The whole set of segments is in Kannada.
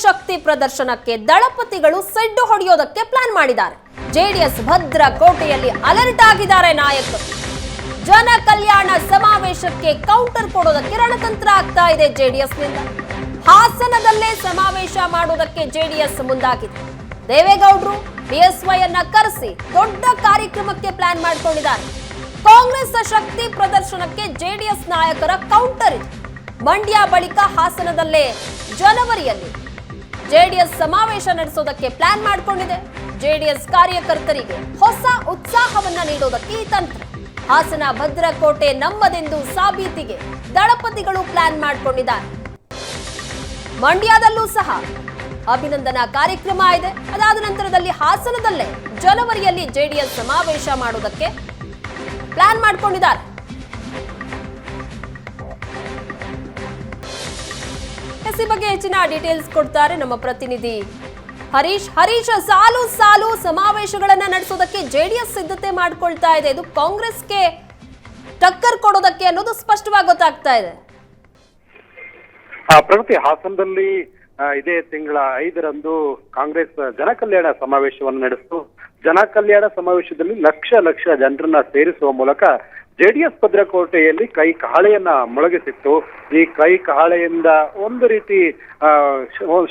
ಶಕ್ತಿ ಪ್ರದರ್ಶನಕ್ಕೆ ದಳಪತಿಗಳು ಸೆಡ್ಡು ಹೊಡೆಯೋದಕ್ಕೆ ಪ್ಲಾನ್ ಮಾಡಿದ್ದಾರೆ. ಜೆಡಿಎಸ್ ಭದ್ರ ಕೋಟೆಯಲ್ಲಿ ಅಲರ್ಟ್ ಆಗಿದ್ದಾರೆ ನಾಯಕರು. ಜನ ಕಲ್ಯಾಣ ಸಮಾವೇಶಕ್ಕೆ ಕೌಂಟರ್ ಕೊಡೋದಕ್ಕೆ ರಣತಂತ್ರ ಆಗ್ತಾ ಇದೆ ಜೆಡಿಎಸ್ನಿಂದ. ಹಾಸನದಲ್ಲೇ ಸಮಾವೇಶ ಮಾಡೋದಕ್ಕೆ ಜೆಡಿಎಸ್ ಮುಂದಾಗಿದೆ. ದೇವೇಗೌಡರು ಬಿಎಸ್ವೈ ಅನ್ನ ಕರೆಸಿ ದೊಡ್ಡ ಕಾರ್ಯಕ್ರಮಕ್ಕೆ ಪ್ಲಾನ್ ಮಾಡಿಕೊಂಡಿದ್ದಾರೆ. ಕಾಂಗ್ರೆಸ್ ಶಕ್ತಿ ಪ್ರದರ್ಶನಕ್ಕೆ ಜೆಡಿಎಸ್ ನಾಯಕರ ಕೌಂಟರ್ ಇದೆ. ಮಂಡ್ಯ ಬಳಿಕ ಹಾಸನದಲ್ಲೇ ಜನವರಿಯಲ್ಲಿ ಜೆಡಿಎಸ್ ಸಮಾವೇಶ ನಡೆಸೋದಕ್ಕೆ ಪ್ಲಾನ್ ಮಾಡಿಕೊಂಡಿದೆ. ಜೆಡಿಎಸ್ ಕಾರ್ಯಕರ್ತರಿಗೆ ಹೊಸ ಉತ್ಸಾಹವನ್ನ ನೀಡೋದಕ್ಕೆ ಈ ತಂತ್ರ. ಹಾಸನ ಭದ್ರಕೋಟೆ ನಮ್ಮದೆಂದು ಸಾಬೀತಿಗೆ ದಳಪತಿಗಳು ಪ್ಲಾನ್ ಮಾಡಿಕೊಂಡಿದ್ದಾರೆ. ಮಂಡ್ಯದಲ್ಲೂ ಸಹ ಅಭಿನಂದನಾ ಕಾರ್ಯಕ್ರಮ ಇದೆ. ಅದಾದ ನಂತರದಲ್ಲಿ ಹಾಸನದಲ್ಲೇ ಜನವರಿಯಲ್ಲಿ ಜೆಡಿಎಸ್ ಸಮಾವೇಶ ಮಾಡೋದಕ್ಕೆ ಪ್ಲಾನ್ ಮಾಡಿಕೊಂಡಿದ್ದಾರೆ. ಈ ಬಗ್ಗೆ ಹೆಚ್ಚಿನ ಡೀಟೇಲ್ಸ್ ಕೊಡ್ತಾರೆ ನಮ್ಮ ಪ್ರತಿನಿಧಿ ಹರೀಶ್. ಸಾಲು ಸಾಲು ಸಮಾವೇಶಗಳನ್ನ ನಡೆಸೋದಕ್ಕೆ ಜೆಡಿಎಸ್ ಸಿದ್ಧತೆ ಮಾಡ್ಕೊಳ್ತಾ ಇದೆ. ಇದು ಕಾಂಗ್ರೆಸ್ಗೆ ಟಕ್ಕರ್ ಕೊಡೋದಕ್ಕೆ ಅನ್ನೋದು ಸ್ಪಷ್ಟವಾಗಿ ಗೊತ್ತಾಗ್ತಾ ಇದೆ. ಪ್ರಗತಿ, ಹಾಸನದಲ್ಲಿ ಇದೇ ತಿಂಗಳ 5ರಂದು ಕಾಂಗ್ರೆಸ್ ಜನಕಲ್ಯಾಣ ಸಮಾವೇಶವನ್ನು ನಡೆಸಿತು. ಜನಕಲ್ಯಾಣ ಸಮಾವೇಶದಲ್ಲಿ ಲಕ್ಷ ಜನರನ್ನ ಸೇರಿಸುವ ಮೂಲಕ ಜೆಡಿಎಸ್ ಭದ್ರಕೋಟೆಯಲ್ಲಿ ಕೈ ಕಹಳೆಯನ್ನ ಮೊಳಗಿಸಿತ್ತು. ಈ ಕೈ ಕಹಳೆಯಿಂದ ಒಂದು ರೀತಿ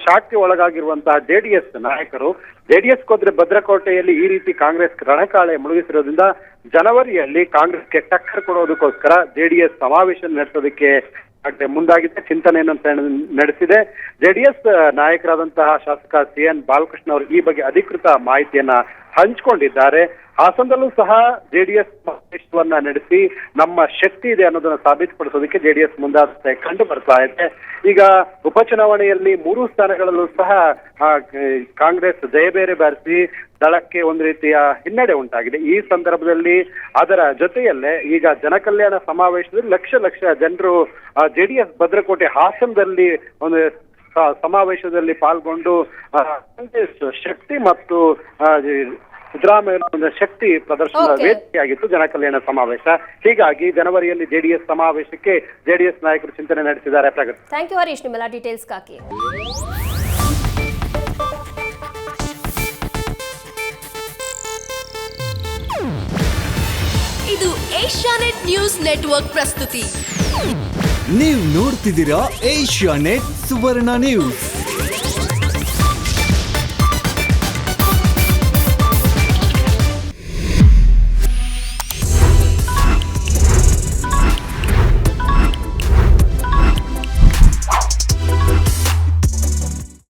ಶಾಕ್ಗೆ ಒಳಗಾಗಿರುವಂತಹ ಜೆಡಿಎಸ್ ನಾಯಕರು ಜೆಡಿಎಸ್ ಭದ್ರಕೋಟೆಯಲ್ಲಿ ಈ ರೀತಿ ಕಾಂಗ್ರೆಸ್ ರಣಕಾಳೆ ಮುಳುಗಿಸಿರೋದ್ರಿಂದ ಜನವರಿಯಲ್ಲಿ ಕಾಂಗ್ರೆಸ್ಗೆ ಟಕ್ಕರ್ ಕೊಡೋದಕ್ಕೋಸ್ಕರ ಜೆಡಿಎಸ್ ಸಮಾವೇಶ ನಡೆಸೋದಕ್ಕೆ ಮುಂದಾಗಿದ್ದ ಚಿಂತನೆಯನ್ನು ನಡೆಸಿದೆ. ಜೆಡಿಎಸ್ ನಾಯಕರಾದಂತಹ ಶಾಸಕ CN ಬಾಲಕೃಷ್ಣ ಅವರು ಈ ಬಗ್ಗೆ ಅಧಿಕೃತ ಮಾಹಿತಿಯನ್ನ ಹಂಚಿಕೊಂಡಿದ್ದಾರೆ. ಹಾಸನದಲ್ಲೂ ಸಹ ಜೆಡಿಎಸ್ ಸಮಾವೇಶವನ್ನ ನಡೆಸಿ ನಮ್ಮ ಶಕ್ತಿ ಇದೆ ಅನ್ನೋದನ್ನ ಸಾಬೀತುಪಡಿಸೋದಕ್ಕೆ ಜೆಡಿಎಸ್ ಮುಂದಾದ ಕಂಡು ಬರ್ತಾ ಇದೆ. ಈಗ ಉಪಚುನಾವಣೆಯಲ್ಲಿ 3 ಸ್ಥಾನಗಳಲ್ಲೂ ಸಹ ಕಾಂಗ್ರೆಸ್ ಜಯಬೇರೆ ಬಾರಿಸಿ ದಳಕ್ಕೆ ಒಂದು ರೀತಿಯ ಹಿನ್ನಡೆ ಉಂಟಾಗಿದೆ. ಈ ಸಂದರ್ಭದಲ್ಲಿ ಅದರ ಜೊತೆಯಲ್ಲೇ ಈಗ ಜನಕಲ್ಯಾಣ ಸಮಾವೇಶದಲ್ಲಿ ಲಕ್ಷ ಜನರು ಜೆಡಿಎಸ್ ಭದ್ರಕೋಟೆ ಹಾಸನದಲ್ಲಿ ಒಂದು ಸಮಾವೇಶದಲ್ಲಿ ಪಾಲ್ಗೊಂಡು ಶಕ್ತಿ ಮತ್ತು ಸಿದ್ದರಾಮಯ್ಯ ಶಕ್ತಿ ಪ್ರದರ್ಶನದ ವೇದಿಕೆಯಾಗಿತ್ತು ಜನಕಲ್ಯಾಣ ಸಮಾವೇಶ. ಹೀಗಾಗಿ ಜನವರಿಯಲ್ಲಿ ಜೆಡಿಎಸ್ ಸಮಾವೇಶಕ್ಕೆ ಜೆಡಿಎಸ್ ನಾಯಕರು ಚಿಂತನೆ ನಡೆಸಿದ್ದಾರೆ. ಪ್ರಗತಿ, ಥ್ಯಾಂಕ್ ಯು ಹರೀಶ್, ನಿಮ್ಮೆಲ್ಲ ಡೀಟೇಲ್ಸ್ಗಾಗಿ. ಇದು ಏಷ್ಯಾನೆಟ್ ನ್ಯೂಸ್ ನೆಟ್ವರ್ಕ್ ಪ್ರಸ್ತುತಿ. ನೀವು ನೋಡ್ತಿದ್ದೀರಾ ಏಷ್ಯಾನೆಟ್ ಸುವರ್ಣ ನ್ಯೂಸ್.